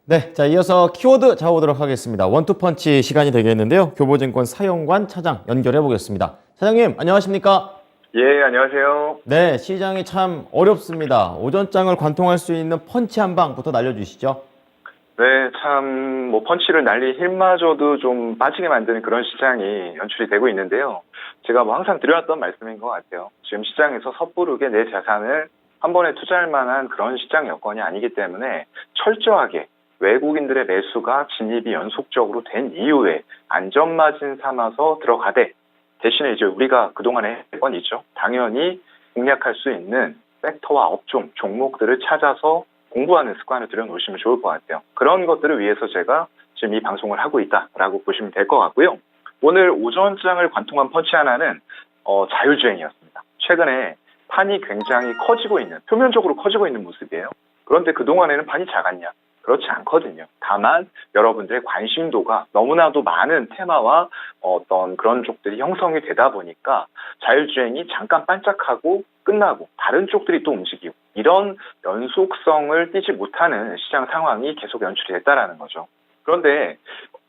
네, 자, 이어서 키워드 잡아보도록 하겠습니다. 원투펀치 시간이 되겠는데요. 교보증권 사용관 차장 연결해 보겠습니다. 차장님, 안녕하십니까? 예, 안녕하세요. 네, 시장이 참 어렵습니다. 오전장을 관통할 수 있는 펀치 한 방부터 날려주시죠. 네, 참, 펀치를 날릴 힘마저도 좀 빠지게 만드는 그런 시장이 연출이 되고 있는데요. 제가 항상 드려왔던 말씀인 것 같아요. 지금 시장에서 섣부르게 내 자산을 한 번에 투자할 만한 그런 시장 여건이 아니기 때문에 철저하게 외국인들의 매수가 진입이 연속적으로 된 이후에 안전마진 삼아서 들어가되 대신에 이제 우리가 그동안에 할 건 있죠. 당연히 공략할 수 있는 섹터와 업종, 종목들을 찾아서 공부하는 습관을 들여놓으시면 좋을 것 같아요. 그런 것들을 위해서 제가 지금 이 방송을 하고 있다라고 보시면 될 것 같고요. 오늘 오전장을 관통한 펀치 하나는 자율주행이었습니다. 최근에 판이 굉장히 커지고 있는, 표면적으로 커지고 있는 모습이에요. 그런데 그동안에는 판이 작았냐? 그렇지 않거든요. 다만 여러분들의 관심도가 너무나도 많은 테마와 어떤 그런 쪽들이 형성이 되다 보니까 자율주행이 잠깐 반짝하고 끝나고 다른 쪽들이 또 움직이고 이런 연속성을 띠지 못하는 시장 상황이 계속 연출이 됐다라는 거죠. 그런데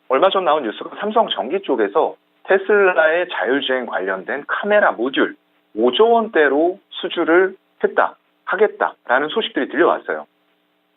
얼마 전 나온 뉴스가 삼성전기 쪽에서 테슬라의 자율주행 관련된 카메라 모듈 5조 원대로 수주를 하겠다라는 소식들이 들려왔어요.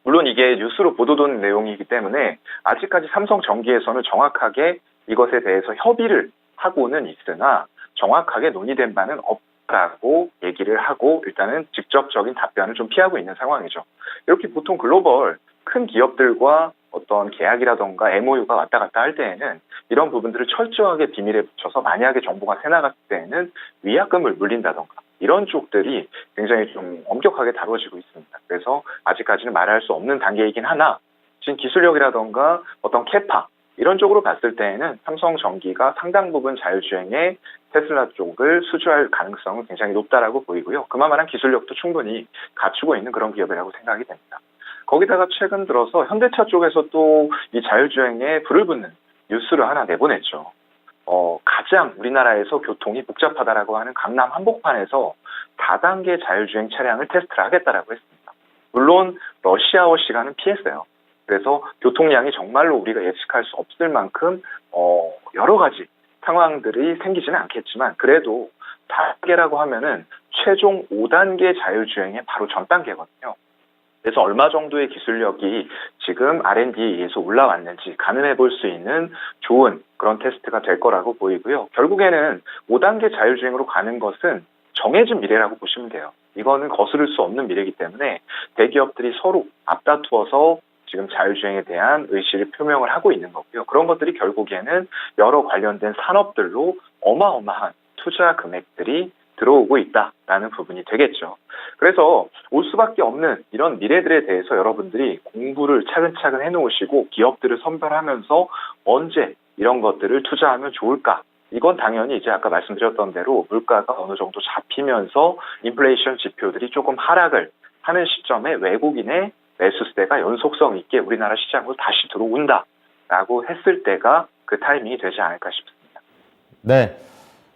물론 이게 뉴스로 보도된 내용이기 때문에 아직까지 삼성전기에서는 정확하게 이것에 대해서 협의를 하고는 있으나 정확하게 논의된 바는 없다고 얘기를 하고 일단은 직접적인 답변을 좀 피하고 있는 상황이죠. 이렇게 보통 글로벌 큰 기업들과 어떤 계약이라던가 MOU가 왔다 갔다 할 때에는 이런 부분들을 철저하게 비밀에 붙여서 만약에 정보가 새나갔을 때에는 위약금을 물린다던가 이런 쪽들이 굉장히 좀 엄격하게 다뤄지고 있습니다. 그래서 아직까지는 말할 수 없는 단계이긴 하나 지금 기술력이라던가 어떤 캐파 이런 쪽으로 봤을 때에는 삼성전기가 상당 부분 자율주행의 테슬라 쪽을 수주할 가능성은 굉장히 높다라고 보이고요. 그만한 기술력도 충분히 갖추고 있는 그런 기업이라고 생각이 됩니다. 거기다가 최근 들어서 현대차 쪽에서 또 이 자율주행에 불을 붙는 뉴스를 하나 내보냈죠. 가장 우리나라에서 교통이 복잡하다라고 하는 강남 한복판에서 다단계 자율주행 차량을 테스트를 하겠다라고 했습니다. 물론 러시아워 시간은 피했어요. 그래서 교통량이 정말로 우리가 예측할 수 없을 만큼 여러 가지 상황들이 생기지는 않겠지만 그래도 단계라고 하면은 최종 5단계 자율주행의 바로 전 단계거든요. 그래서 얼마 정도의 기술력이 지금 R&D에 의해서 올라왔는지 가늠해 볼 수 있는 좋은 그런 테스트가 될 거라고 보이고요. 결국에는 5단계 자율주행으로 가는 것은 정해진 미래라고 보시면 돼요. 이거는 거스를 수 없는 미래이기 때문에 대기업들이 서로 앞다투어서 지금 자율주행에 대한 의지를 표명을 하고 있는 거고요. 그런 것들이 결국에는 여러 관련된 산업들로 어마어마한 투자 금액들이 들어오고 있다라는 부분이 되겠죠. 그래서 올 수밖에 없는 이런 미래들에 대해서 여러분들이 공부를 차근차근 해놓으시고 기업들을 선별하면서 언제 이런 것들을 투자하면 좋을까? 이건 당연히 이제 아까 말씀드렸던 대로 물가가 어느 정도 잡히면서 인플레이션 지표들이 조금 하락을 하는 시점에 외국인의 매수세가 연속성 있게 우리나라 시장으로 다시 들어온다라고 했을 때가 그 타이밍이 되지 않을까 싶습니다. 네.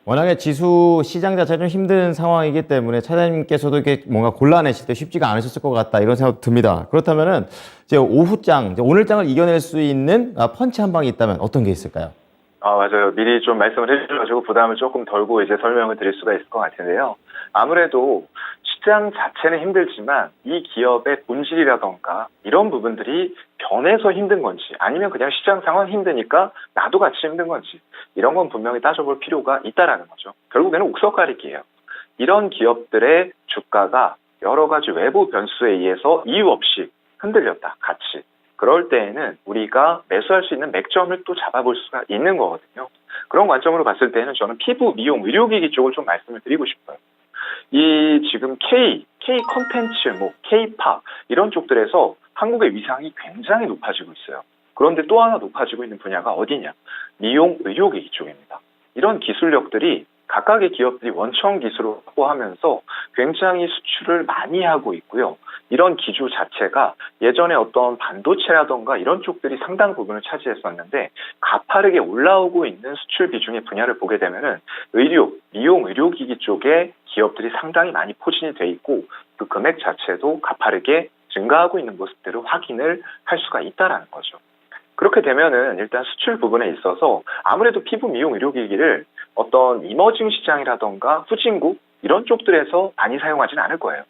워낙에 지수 시장 자체가 좀 힘든 상황이기 때문에 차장님께서도 이렇게 뭔가 골라내실 때 쉽지가 않으셨을 것 같다 이런 생각도 듭니다. 그렇다면은 이제 오후장, 이제 오늘장을 이겨낼 수 있는 펀치 한 방이 있다면 어떤 게 있을까요? 맞아요. 미리 좀 말씀을 해주셔가지고 부담을 조금 덜고 이제 설명을 드릴 수가 있을 것 같은데요. 아무래도 시장 자체는 힘들지만 이 기업의 본질이라던가 이런 부분들이 변해서 힘든 건지 아니면 그냥 시장 상황 힘드니까 나도 같이 힘든 건지 이런 건 분명히 따져볼 필요가 있다라는 거죠. 결국에는 옥석 가리기예요. 이런 기업들의 주가가 여러 가지 외부 변수에 의해서 이유 없이 흔들렸다. 같이. 그럴 때에는 우리가 매수할 수 있는 맥점을 또 잡아볼 수가 있는 거거든요. 그런 관점으로 봤을 때는 저는 피부, 미용, 의료기기 쪽을 좀 말씀을 드리고 싶어요. 이 지금 K 컨텐츠, K-팝 이런 쪽들에서 한국의 위상이 굉장히 높아지고 있어요. 그런데 또 하나 높아지고 있는 분야가 어디냐? 미용, 의료기기 쪽입니다. 이런 기술력들이 각각의 기업들이 원청 기술을 확보하면서 굉장히 수출을 많이 하고 있고요. 이런 기조 자체가 예전에 어떤 반도체라던가 이런 쪽들이 상당 부분을 차지했었는데 가파르게 올라오고 있는 수출 비중의 분야를 보게 되면은 의료, 미용, 의료기기 쪽에 기업들이 상당히 많이 포진이 돼 있고 그 금액 자체도 가파르게 증가하고 있는 모습들을 확인을 할 수가 있다라는 거죠. 그렇게 되면은 일단 수출 부분에 있어서 아무래도 피부 미용 의료기기를 어떤 이머징 시장이라던가 후진국 이런 쪽들에서 많이 사용하지는 않을 거예요.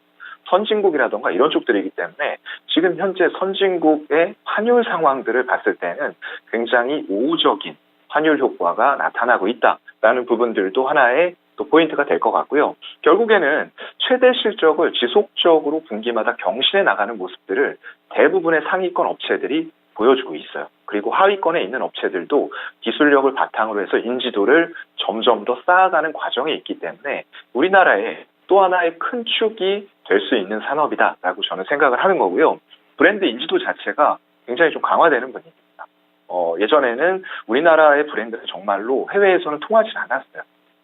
선진국이라던가 이런 쪽들이기 때문에 지금 현재 선진국의 환율 상황들을 봤을 때는 굉장히 우호적인 환율 효과가 나타나고 있다라는 부분들도 하나의 또 포인트가 될 것 같고요. 결국에는 최대 실적을 지속적으로 분기마다 경신해 나가는 모습들을 대부분의 상위권 업체들이 보여주고 있어요. 그리고 하위권에 있는 업체들도 기술력을 바탕으로 해서 인지도를 점점 더 쌓아가는 과정에 있기 때문에 우리나라의 또 하나의 큰 축이 될 수 있는 산업이다라고 저는 생각을 하는 거고요. 브랜드 인지도 자체가 굉장히 좀 강화되는 분위기입니다. 예전에는 우리나라의 브랜드는 정말로 해외에서는 통하지 않았어요.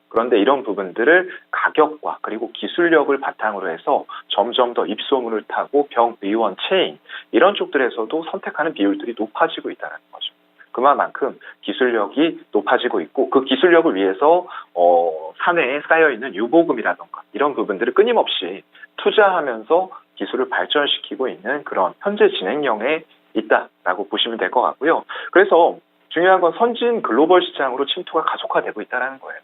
그런데 이런 부분들을 가격과 그리고 기술력을 바탕으로 해서 점점 더 입소문을 타고 병의원 체인 이런 쪽들에서도 선택하는 비율들이 높아지고 있다는 거죠. 그만큼 기술력이 높아지고 있고 그 기술력을 위해서 사내에 쌓여있는 유보금이라던가 이런 부분들을 끊임없이 투자하면서 기술을 발전시키고 있는 그런 현재 진행형에 있다라고 보시면 될 것 같고요. 그래서 중요한 건 선진 글로벌 시장으로 침투가 가속화되고 있다는 거예요.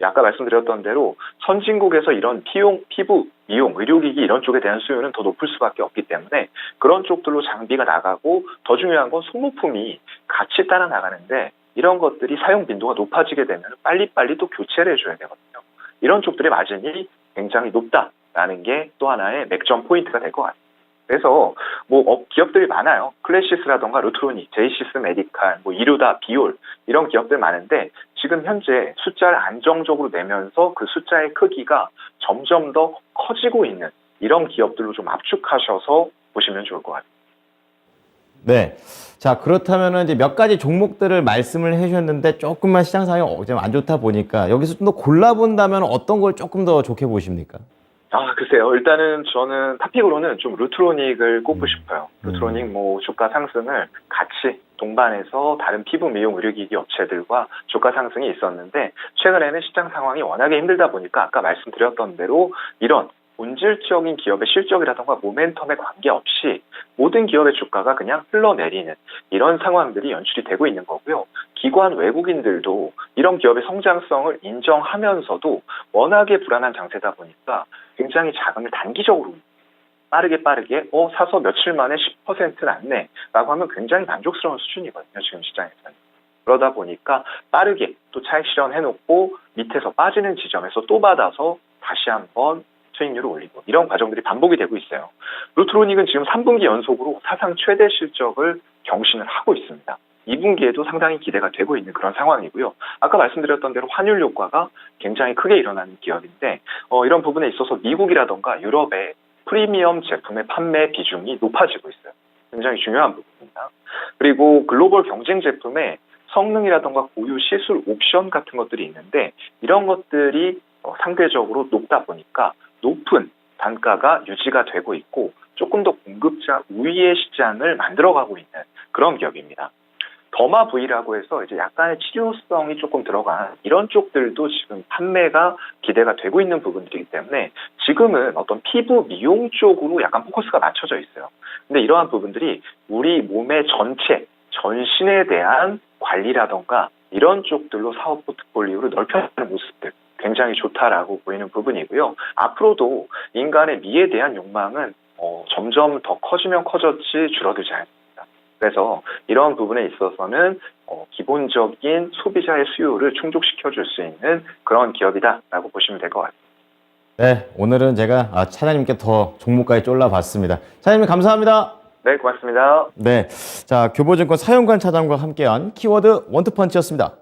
아까 말씀드렸던 대로 선진국에서 이런 피부, 미용, 의료기기 이런 쪽에 대한 수요는 더 높을 수밖에 없기 때문에 그런 쪽들로 장비가 나가고 더 중요한 건 소모품이 같이 따라 나가는데 이런 것들이 사용 빈도가 높아지게 되면 빨리빨리 또 교체를 해줘야 되거든요. 이런 쪽들의 마진이 굉장히 높다라는 게 또 하나의 맥점 포인트가 될 것 같아요. 그래서 기업들이 많아요. 클래시스라던가 루트로닉, 제이시스 메디칼, 이루다, 비올 이런 기업들 많은데 지금 현재 숫자를 안정적으로 내면서 그 숫자의 크기가 점점 더 커지고 있는 이런 기업들로 좀 압축하셔서 보시면 좋을 것 같아요. 네. 자, 그렇다면은 이제 몇 가지 종목들을 말씀을 해주셨는데 조금만 시장 상황이 좀 안 좋다 보니까 여기서 좀 더 골라본다면 어떤 걸 조금 더 좋게 보십니까? 글쎄요. 일단은 저는 탑픽으로는 좀 루트로닉을 꼽고 싶어요. 루트로닉 주가 상승을 같이 동반해서 다른 피부 미용 의료기기 업체들과 주가 상승이 있었는데 최근에는 시장 상황이 워낙에 힘들다 보니까 아까 말씀드렸던 대로 이런 본질적인 기업의 실적이라던가 모멘텀에 관계없이 모든 기업의 주가가 그냥 흘러내리는 이런 상황들이 연출이 되고 있는 거고요. 기관 외국인들도 이런 기업의 성장성을 인정하면서도 워낙에 불안한 장세다 보니까 굉장히 자금을 단기적으로 빠르게 사서 며칠 만에 10% 났네 라고 하면 굉장히 만족스러운 수준이거든요. 지금 시장에서는. 그러다 보니까 빠르게 또 차익 실현해놓고 밑에서 빠지는 지점에서 또 받아서 다시 한번 수익률을 올리고 이런 과정들이 반복이 되고 있어요. 루트로닉은 지금 3분기 연속으로 사상 최대 실적을 경신을 하고 있습니다. 2분기에도 상당히 기대가 되고 있는 그런 상황이고요. 아까 말씀드렸던 대로 환율 효과가 굉장히 크게 일어나는 기업인데 이런 부분에 있어서 미국이라던가 유럽의 프리미엄 제품의 판매 비중이 높아지고 있어요. 굉장히 중요한 부분입니다. 그리고 글로벌 경쟁 제품의 성능이라던가 고유 시술 옵션 같은 것들이 있는데 이런 것들이 상대적으로 높다 보니까 높은 단가가 유지가 되고 있고 조금 더 공급자 우위의 시장을 만들어가고 있는 그런 기업입니다. 더마V라고 해서 이제 약간의 치료성이 조금 들어간 이런 쪽들도 지금 판매가 기대가 되고 있는 부분들이기 때문에 지금은 어떤 피부 미용 쪽으로 약간 포커스가 맞춰져 있어요. 근데 이러한 부분들이 우리 몸의 전신에 대한 관리라던가 이런 쪽들로 사업 포트폴리오를 넓혀가는 모습들 굉장히 좋다라고 보이는 부분이고요. 앞으로도 인간의 미에 대한 욕망은 점점 더 커지면 커졌지 줄어들지 않습니다. 그래서 이런 부분에 있어서는 기본적인 소비자의 수요를 충족시켜줄 수 있는 그런 기업이다라고 보시면 될 것 같습니다. 네, 오늘은 제가 차장님께 더 종목까지 쫄라봤습니다. 차장님 감사합니다. 네, 고맙습니다. 네, 자 교보증권 사용관 차장과 함께한 키워드 원투펀치였습니다.